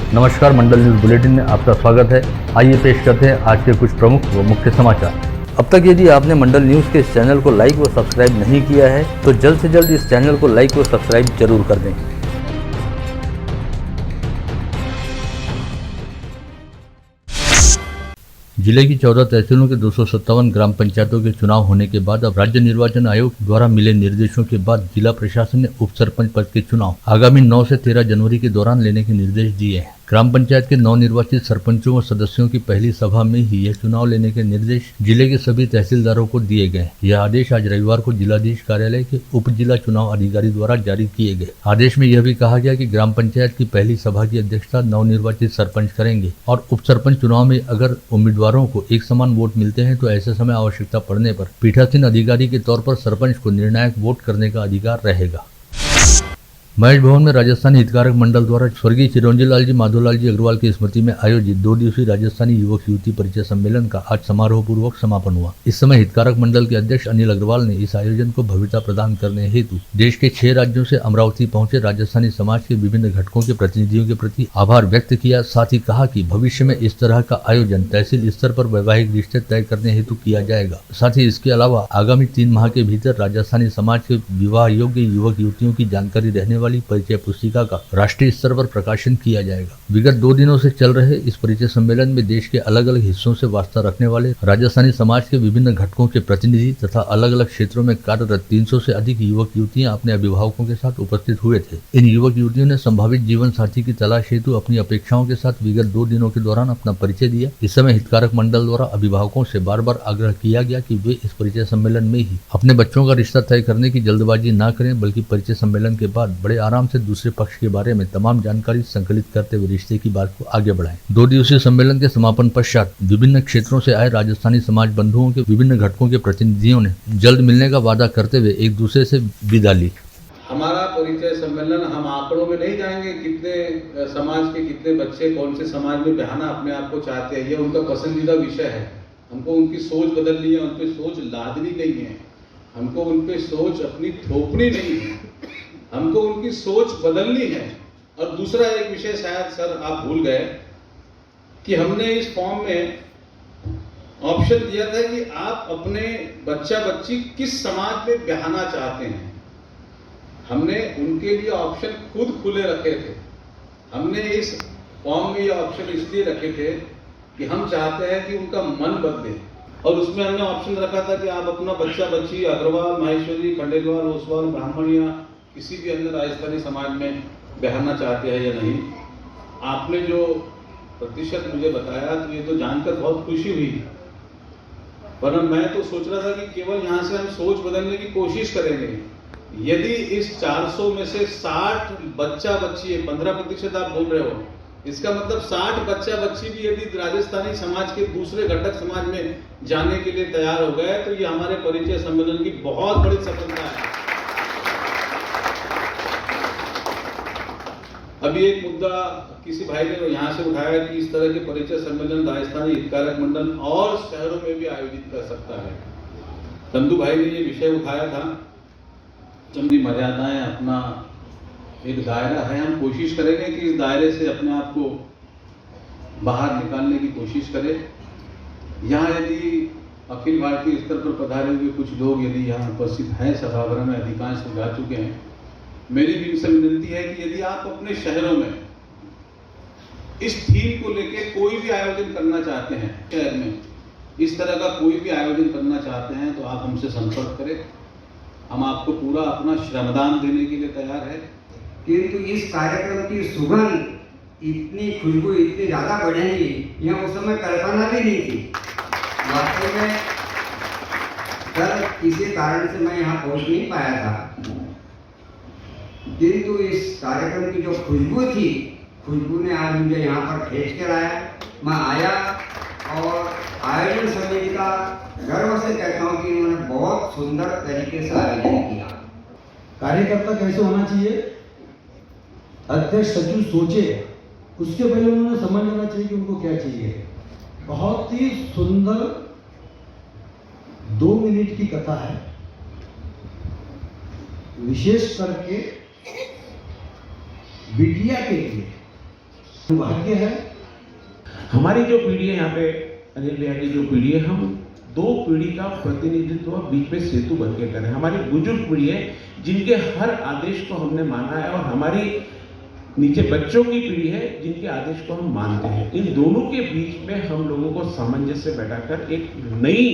नमस्कार, मंडल news bulletin में आपका स्वागत है। आइए पेश करते हैं आज के कुछ प्रमुख व मुख्य समाचार। अब तक यदि आपने मंडल न्यूज के इस चैनल को लाइक व सब्सक्राइब नहीं किया है तो जल्द से जल्द इस चैनल को लाइक व सब्सक्राइब जरूर कर दें। जिले की 14 तहसीलों के 257 ग्राम पंचायतों के चुनाव होने के बाद अब राज्य निर्वाचन आयोग द्वारा मिले निर्देशों के बाद जिला प्रशासन ने उप सरपंच पद के चुनाव आगामी 9 से 13 जनवरी के दौरान लेने के निर्देश दिए हैं। ग्राम पंचायत के नवनिर्वाचित सरपंचों व सदस्यों की पहली सभा में ही यह चुनाव लेने के निर्देश जिले के सभी तहसीलदारों को दिए गए। यह आदेश आज रविवार को जिलाधीश कार्यालय के उप जिला चुनाव अधिकारी द्वारा जारी किए गए। आदेश में यह भी कहा गया कि ग्राम पंचायत की पहली सभा की अध्यक्षता नवनिर्वाचित सरपंच करेंगे और उप सरपंच चुनाव में अगर उम्मीदवारों को एक समान वोट मिलते हैं तो ऐसे समय आवश्यकता पड़ने पर पीठासीन अधिकारी के तौर पर सरपंच को निर्णायक वोट करने का अधिकार रहेगा। महेश भवन में राजस्थानी हितकारक मंडल द्वारा स्वर्गीय चिरंजी लाल जी माधोलाल जी अग्रवाल की स्मृति में आयोजित 2 दिवसीय राजस्थानी युवक युवती परिचय सम्मेलन का आज समारोह पूर्वक समापन हुआ। इस समय हितकारक मंडल के अध्यक्ष अनिल अग्रवाल ने इस आयोजन को भव्यता प्रदान करने हेतु देश के 6 राज्यों से अमरावती पहुंचे राजस्थानी समाज के विभिन्न घटकों के प्रतिनिधियों के प्रति आभार व्यक्त किया। साथ ही कहा कि भविष्य में इस तरह का आयोजन तहसील स्तर पर वैवाहिक रिश्ते तय करने हेतु किया जाएगा। साथ ही इसके अलावा आगामी 3 माह के भीतर राजस्थानी समाज के विवाह योग्य युवक युवतियों की जानकारी रहने वाली परिचय पुस्तिका का राष्ट्रीय स्तर पर प्रकाशन किया जाएगा। विगत 2 दिनों से चल रहे इस परिचय सम्मेलन में देश के अलग अलग हिस्सों से वास्ता रखने वाले राजस्थानी समाज के विभिन्न घटकों के प्रतिनिधि तथा अलग अलग क्षेत्रों में कार्यरत 300 से अधिक युवक युवतियां अपने अभिभावकों के साथ उपस्थित हुए थे। इन युवक युवतियों ने संभावित जीवन साथी की तलाश हेतु अपनी अपेक्षाओं के साथ विगत 2 दिनों के दौरान अपना परिचय दिया। इस समय हितकारक मंडल द्वारा अभिभावकों से बार बार आग्रह किया गया कि वे इस परिचय सम्मेलन में ही अपने बच्चों का रिश्ता तय करने की जल्दबाजी न करें, बल्कि परिचय सम्मेलन के बाद बड़े आराम से दूसरे पक्ष के बारे में तमाम जानकारी संकलित करते हुए रिश्ते की बात को आगे बढ़ाएं। 2 दिवसीय सम्मेलन के समापन पश्चात विभिन्न क्षेत्रों से आए राजस्थानी समाज बंधुओं के विभिन्न घटकों के प्रतिनिधियों ने जल्द मिलने का वादा करते हुए एक दूसरे से विदा ली। हमारा परिचय सम्मेलन हम आंकड़ों में नहीं जाएंगे कितने समाज के कितने बच्चे कौन से समाज में बहाना अपने आप को चाहते हैं, ये उनका पसंदीदा विषय है। हमको उनकी सोच बदलनी है, उन पर सोच लादनी नहीं है, हमको उन पर सोच अपनी थोपनी नहीं है, हमको उनकी सोच बदलनी है। और दूसरा एक विषय शायद सर आप भूल गए कि हमने इस फॉर्म में ऑप्शन दिया था कि आप अपने बच्चा बच्ची किस समाज में बहाना चाहते हैं। हमने उनके लिए ऑप्शन खुद खुले रखे थे। हमने इस फॉर्म में ये ऑप्शन इसलिए रखे थे कि हम चाहते हैं कि उनका मन बदले, और उसमें हमने ऑप्शन रखा था कि आप अपना बच्चा बच्ची अग्रवाल, माहेश्वरी, खंडेलवाल, ओसवाल, ब्राह्मण या किसी भी अन्य राजस्थानी समाज में बहाना चाहते हैं या नहीं। आपने जो प्रतिशत मुझे बताया तो ये तो जानकर बहुत खुशी हुई, पर मैं तो सोच रहा था कि केवल यहाँ से हम सोच बदलने की कोशिश करेंगे। यदि इस 400 में से 60 बच्चा बच्ची है, 15% आप बोल रहे हो, इसका मतलब 60 बच्चा बच्ची भी यदि राजस्थानी समाज के दूसरे घटक समाज में जाने के लिए तैयार हो गए तो ये हमारे परिचय सम्मेलन की बहुत बड़ी सफलता है। अभी एक मुद्दा किसी भाई ने यहाँ से उठाया कि इस तरह के परिचय सम्मेलन राजस्थानी हितकारक मंडल और शहरों में भी आयोजित कर सकता है। चंदू भाई ने ये विषय उठाया था। चंदी मर्यादाएं, अपना एक दायरा है, हम कोशिश करेंगे कि इस दायरे से अपने आप को बाहर निकालने की कोशिश करें। यहाँ यदि अखिल भारतीय स्तर पर पधारे हुए कुछ लोग यदि यहाँ उपस्थित हैं सभागृह में, अधिकांश जा चुके हैं, मेरी भी इनसे विनती है कि यदि आप अपने शहरों में इस थीम को लेके कोई भी आयोजन करना चाहते हैं, शहर में इस तरह का कोई भी आयोजन करना चाहते हैं तो आप हमसे संपर्क करें। हम आपको पूरा अपना श्रमदान देने के लिए तैयार है। किंतु इस कार्यक्रम की सुगंध, इतनी खुशबू इतनी ज्यादा बढ़ेगी यह उस समय कल्पना भी नहीं थी। वास्तव में सर किसी कारण से मैं यहाँ पहुँच नहीं पाया था, किंतु इस कार्यक्रम की जो खुशबू थी, खुशबू ने आज मुझे यहाँ पर खींच कर आया। मैं आया और आयोजन समिति का गर्व से कहता हूँ कि इन्होंने बहुत सुंदर तरीके से आयोजन किया। कार्यकर्ता कैसे होना चाहिए, अध्यक्ष सचिव सोचे, उसके पहले उन्होंने समझ लेना चाहिए कि उनको क्या चाहिए। बहुत ही सुंदर 2 मिनट की कथा है, विशेष करके बिटिया के लिए भाग्य है। हमारी जो पीढ़ी है यहाँ पे अनिल भैया की जो पीढ़ी है, हम दो पीढ़ी का प्रतिनिधित्व बीच में सेतु बन के करें। हमारी बुजुर्ग पीढ़ी है जिनके हर आदेश को हमने माना है, और हमारी नीचे बच्चों की पीढ़ी है जिनके आदेश को हम मानते हैं। इन दोनों के बीच में हम लोगों को सामंजस्य बैठाकर एक नई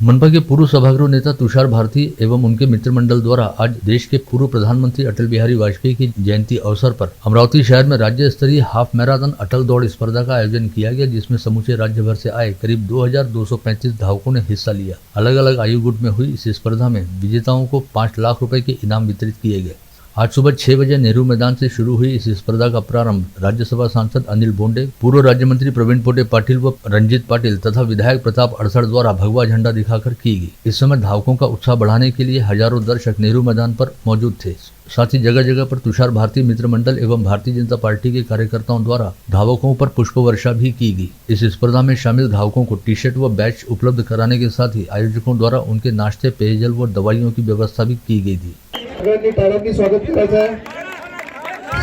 मनपा के पूर्व सभागृह नेता तुषार भारती एवं उनके मित्र मंडल द्वारा आज देश के पूर्व प्रधानमंत्री अटल बिहारी वाजपेयी की जयंती अवसर पर अमरावती शहर में राज्य स्तरीय हाफ मैराथन अटल दौड़ स्पर्धा का आयोजन किया गया, जिसमें समूचे राज्य भर से आए करीब 2235 धावकों ने हिस्सा लिया। अलग अलग आयु गुट में हुई इस स्पर्धा में विजेताओं को 5 लाख रुपए के इनाम वितरित किए गए। आज सुबह 6 बजे नेहरू मैदान से शुरू हुई इस स्पर्धा का प्रारंभ राज्यसभा सांसद अनिल बोंडे, पूर्व राज्य मंत्री प्रवीण पोटे पाटिल व रंजीत पाटिल तथा विधायक प्रताप अड़सड़ द्वारा भगवा झंडा दिखाकर की गई। इस समय धावकों का उत्साह बढ़ाने के लिए हजारों दर्शक नेहरू मैदान पर मौजूद थे। साथ ही जगह जगह पर तुषार भारती मित्र मंडल एवं भारतीय जनता पार्टी के कार्यकर्ताओं द्वारा धावकों पर पुष्प वर्षा भी की गई। इस स्पर्धा में शामिल धावकों को टी शर्ट व बैच उपलब्ध कराने के साथ ही आयोजकों द्वारा उनके नाश्ते, पेयजल व दवाइयों की व्यवस्था भी की गई थी। सगळ्यांनी टाळ्यांनी स्वागत करायचं आहे।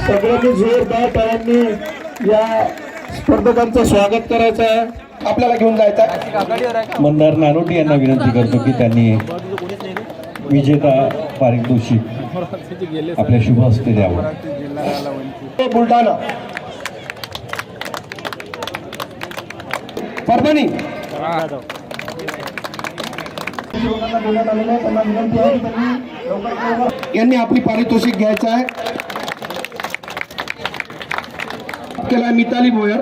सगळ्यांनी जोरदार टाळ्यांनी या स्पर्धकांचं स्वागत करायचं आहे। आपल्याला घेऊन जायचं आहे। मंदार नारोटी यांना विनंती करतो की त्यांनी विजेता पारितोषिक आपल्या शुभ हस्ते द्यावं। बुलढाणा, परभणी यांनी आपली पारितोषिक घ्यायचं आहे। त्याला मिताली भोयर,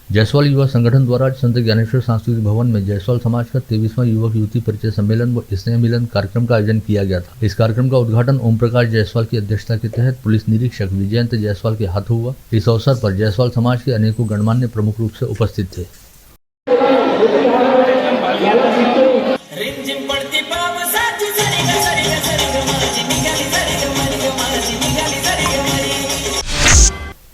जायसवाल युवा संगठन द्वारा आज संत ज्ञानेश्वर सांस्कृतिक भवन में जायसवाल समाज का 23वां युवक युवती परिचय सम्मेलन व स्नेह मिलन कार्यक्रम का आयोजन किया गया था। इस कार्यक्रम का उद्घाटन ओम प्रकाश जायसवाल की अध्यक्षता के तहत पुलिस निरीक्षक विजयंत जायसवाल के हाथों हुआ। इस अवसर पर जायसवाल समाज के अनेकों गणमान्य प्रमुख रूप से उपस्थित थे।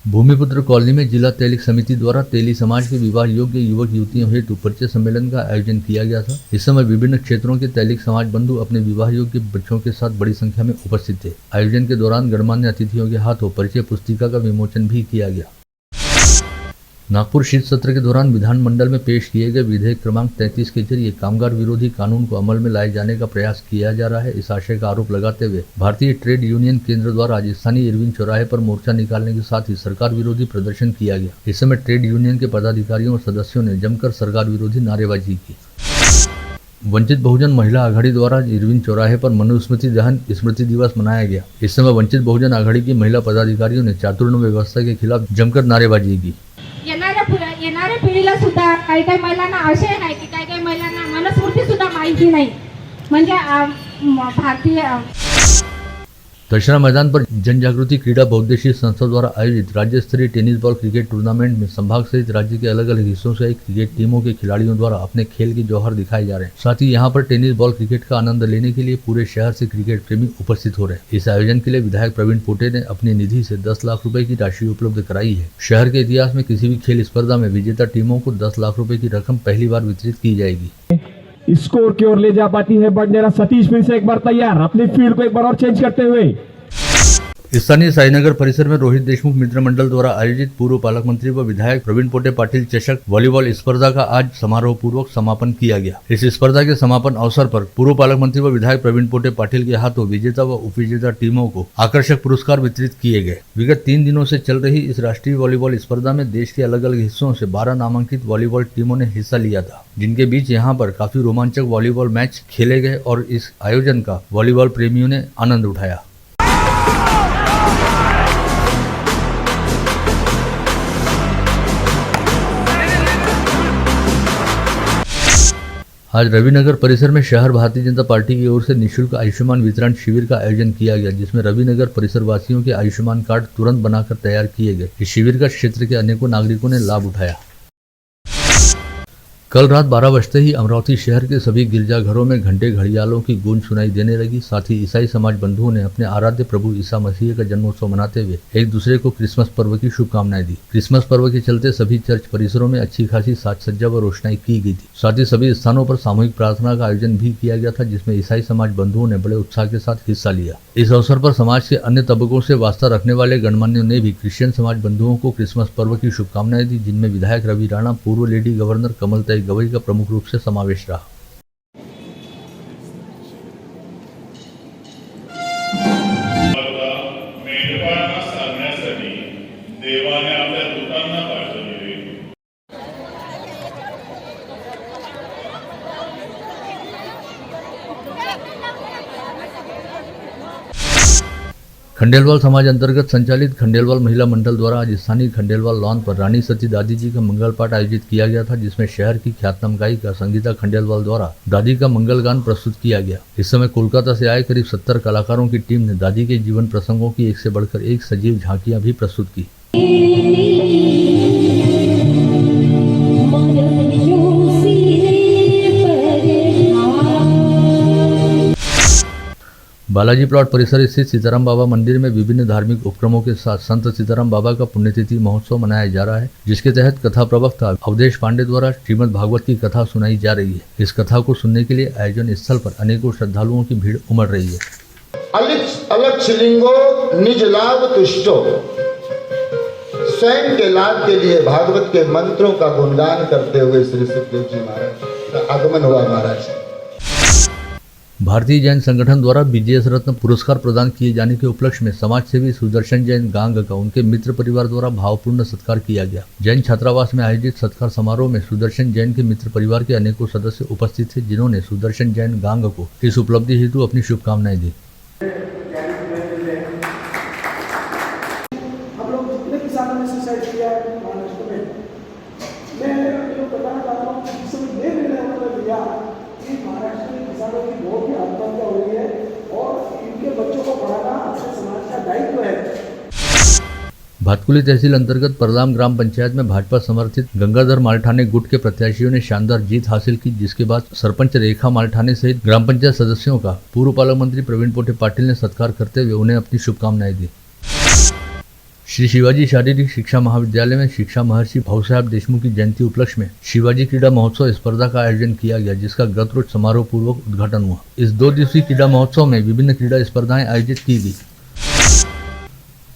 भूमिपुत्र कॉलोनी में जिला तैलिक समिति द्वारा तेली समाज के विवाह योग्य युवक युवतियों हेतु परिचय सम्मेलन का आयोजन किया गया था। इस समय विभिन्न क्षेत्रों के तैलिक समाज बंधु अपने विवाह योग्य बच्चों के साथ बड़ी संख्या में उपस्थित थे। आयोजन के दौरान गणमान्य अतिथियों के हाथों परिचय पुस्तिका का विमोचन भी किया गया। नागपुर शीत सत्र के दौरान विधानमंडल में पेश किए गए विधेयक क्रमांक 33 के जरिए कामगार विरोधी कानून को अमल में लाए जाने का प्रयास किया जा रहा है, इस आशय का आरोप लगाते हुए भारतीय ट्रेड यूनियन केंद्र द्वारा आज स्थानीय इरविन चौराहे पर मोर्चा निकालने के साथ ही सरकार विरोधी प्रदर्शन किया गया। इस समय ट्रेड यूनियन के पदाधिकारियों और सदस्यों ने जमकर सरकार विरोधी नारेबाजी की। वंचित बहुजन महिला आघाड़ी द्वारा इरविन चौराहे पर मनुस्मृति दहन स्मृति दिवस मनाया गया। इस समय वंचित बहुजन आघाड़ी की महिला पदाधिकारियों ने चातुर्ण व्यवस्था के खिलाफ जमकर नारेबाजी की। येणाऱ्या पिढीला सुद्धा काही काही महिलांना आशय आहे की काही काही महिलांना मनुस्मृती सुद्धा माहिती नाही, म्हणजे भारतीय दशहरा मैदान पर जन जागृति क्रीड़ा बहुउद्देशीय संस्था द्वारा आयोजित राज्य स्तरीय टेनिस बॉल क्रिकेट टूर्नामेंट में संभाग सहित राज्य के अलग अलग हिस्सों से आई क्रिकेट टीमों के खिलाड़ियों द्वारा अपने खेल के जौहर दिखाए जा रहे हैं। साथ ही यहां पर टेनिस बॉल क्रिकेट का आनंद लेने के लिए पूरे शहर से क्रिकेट प्रेमी उपस्थित हो रहे हैं। इस आयोजन के लिए विधायक प्रवीण पोटे ने अपनी निधि से 10 लाख रुपए की राशि उपलब्ध कराई है। शहर के इतिहास में किसी भी खेल स्पर्धा में विजेता टीमों को 10 लाख रुपए की रकम पहली बार वितरित की जाएगी। स्कोर की ओर ले जा पाती है बंडेरा। सतीश फिर से एक बार तैयार, अपनी फील्ड को एक बार और चेंज करते हुए। स्थानीय साईनगर परिसर में रोहित देशमुख मित्र मंडल द्वारा आयोजित पूर्व पालक मंत्री व विधायक प्रवीण पोटे पाटिल चषक वॉलीबॉल स्पर्धा का आज समारोह पूर्वक समापन किया गया। इस स्पर्धा के समापन अवसर पर पूर्व पालक मंत्री व विधायक प्रवीण पोटे पाटिल के हाथों विजेता व उपविजेता टीमों को आकर्षक पुरस्कार वितरित किए गए। विगत 3 दिनों से चल रही इस राष्ट्रीय वॉलीबॉल स्पर्धा में देश के अलग अलग हिस्सों से 12 नामांकित वॉलीबॉल टीमों ने हिस्सा लिया था, जिनके बीच यहाँ पर काफी रोमांचक वॉलीबॉल मैच खेले गए और इस आयोजन का वॉलीबॉल प्रेमियों ने आनंद उठाया। आज रविनगर परिसर में शहर भारतीय जनता पार्टी की ओर से निःशुल्क आयुष्मान वितरण शिविर का आयोजन किया गया, जिसमें रविनगर परिसर वासियों के आयुष्मान कार्ड तुरंत बनाकर तैयार किए गए। इस शिविर का क्षेत्र के अनेकों नागरिकों ने लाभ उठाया। कल रात 12 बजते ही अमरावती शहर के सभी गिरजाघरों में घंटे घड़ियालों की गूंज सुनाई देने लगी। साथ ही ईसाई समाज बंधुओं ने अपने आराध्य प्रभु ईसा मसीह का जन्मोत्सव मनाते हुए एक दूसरे को क्रिसमस पर्व की शुभकामनाएं दी। क्रिसमस पर्व के चलते सभी चर्च परिसरों में अच्छी खासी साज सज्जा व रोशनाई की गई थी। साथ ही सभी स्थानों पर सामूहिक प्रार्थना का आयोजन भी किया गया था, जिसमें ईसाई समाज बंधुओं ने बड़े उत्साह के साथ हिस्सा लिया। इस अवसर पर समाज के अन्य तबकों से वास्ता रखने वाले गणमान्यों ने भी क्रिश्चियन समाज बंधुओं को क्रिसमस पर्व की शुभकामनाएं दी, जिनमें विधायक रवि राणा, पूर्व लेडी गवर्नर कमलताई गवई का प्रमुख रूप से समावेश रहा। मेंढपाळांना सांगण्यासाठी देवाने आपल्या दूतांना पाठवले। खंडेलवाल समाज अंतर्गत संचालित खंडेलवाल महिला मंडल द्वारा आज स्थानीय खंडेलवाल लॉन पर रानी सती दादी जी का मंगल पाठ आयोजित किया गया था, जिसमें शहर की ख्यातनाम गायिका संगीता खंडेलवाल द्वारा दादी का मंगल गान प्रस्तुत किया गया। इस समय कोलकाता से आए करीब 70 कलाकारों की टीम ने दादी के जीवन प्रसंगों की एक से बढ़कर एक सजीव झांकियां भी प्रस्तुत की। बालाजी प्लॉट परिसर स्थित सीताराम बाबा मंदिर में विभिन्न धार्मिक उपक्रमों के साथ संत सीताराम बाबा का पुण्यतिथि महोत्सव मनाया जा रहा है, जिसके तहत कथा प्रवक्ता अवधेश पांडे द्वारा श्रीमद् भागवत की कथा सुनाई जा रही है। इस कथा को सुनने के लिए आयोजन स्थल पर अनेकों श्रद्धालुओं की भीड़ उमड़ रही है। अलग शिलिंगो निज लाभ तुष्टो, स्वयं के लाभ के लिए भागवत के मंत्रों का गुणगान करते हुए श्री सुखदेव जी महाराज का आगमन हुआ। महाराज भारतीय जैन संगठन द्वारा बीजेएस रत्न पुरस्कार प्रदान किए जाने के उपलक्ष्य में समाज सेवी सुदर्शन जैन गांग का उनके मित्र परिवार द्वारा भावपूर्ण सत्कार किया गया। जैन छात्रावास में आयोजित सत्कार समारोह में सुदर्शन जैन के मित्र परिवार के अनेकों सदस्य उपस्थित थे, जिन्होंने सुदर्शन जैन गांग को इस उपलब्धि हेतु अपनी शुभकामनाएं दी। हम लोग जितने किसानों ने सुसाइड किया है महाराष्ट्र में, मैं ये बताना चाहता हूँ कि इस समय ये निर्णय उन्होंने लिया कि महाराष्ट्र में किसानों की बहुत ही आत्महत्या हो रही है और इनके बच्चों को पढ़ाना अपने समाज का दायित्व है। भातकुली तहसील अंतर्गत परदाम ग्राम पंचायत में भाजपा समर्थित गंगाधर मालठाने गुट के प्रत्याशियों ने शानदार जीत हासिल की, जिसके बाद सरपंच रेखा मालठाने सहित ग्राम पंचायत सदस्यों का पूर्व पालक मंत्री प्रवीण पोटे पाटिल ने सत्कार करते हुए उन्हें अपनी शुभकामनाएं दी। श्री शिवाजी शारीरिक शिक्षा महाविद्यालय में शिक्षा महर्षि भाऊसाहेब देशमुख की जयंती उपलक्ष्य में शिवाजी क्रीड़ा महोत्सव स्पर्धा का आयोजन किया गया, जिसका गत रोज समारोह पूर्वक उद्घाटन हुआ। इस 2 दिवसीय क्रीड़ा महोत्सव में विभिन्न क्रीड़ा स्पर्धाएं आयोजित की गई।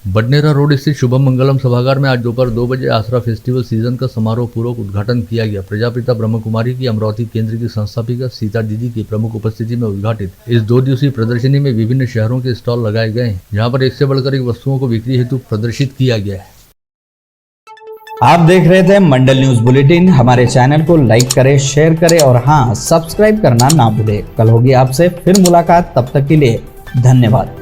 बडनेरा रोड स्थित शुभम मंगलम सभागार में आज दोपहर 2 बजे आसरा फेस्टिवल सीजन का समारोह पूर्वक उद्घाटन किया गया। प्रजापिता ब्रह्म कुमारी की अमरावती केंद्र की संस्थापिका सीता दीदी की प्रमुख उपस्थिति में उद्घाटित इस 2 दिवसीय प्रदर्शनी में विभिन्न शहरों के स्टॉल लगाए गए हैं, जहां पर एक से बढ़कर एक वस्तुओं को बिक्री हेतु प्रदर्शित किया गया है। आप देख रहे थे मंडल न्यूज बुलेटिन। हमारे चैनल को लाइक करें, शेयर करें और हाँ, सब्सक्राइब करना ना भूलें। कल होगी आपसे फिर मुलाकात, तब तक के लिए धन्यवाद।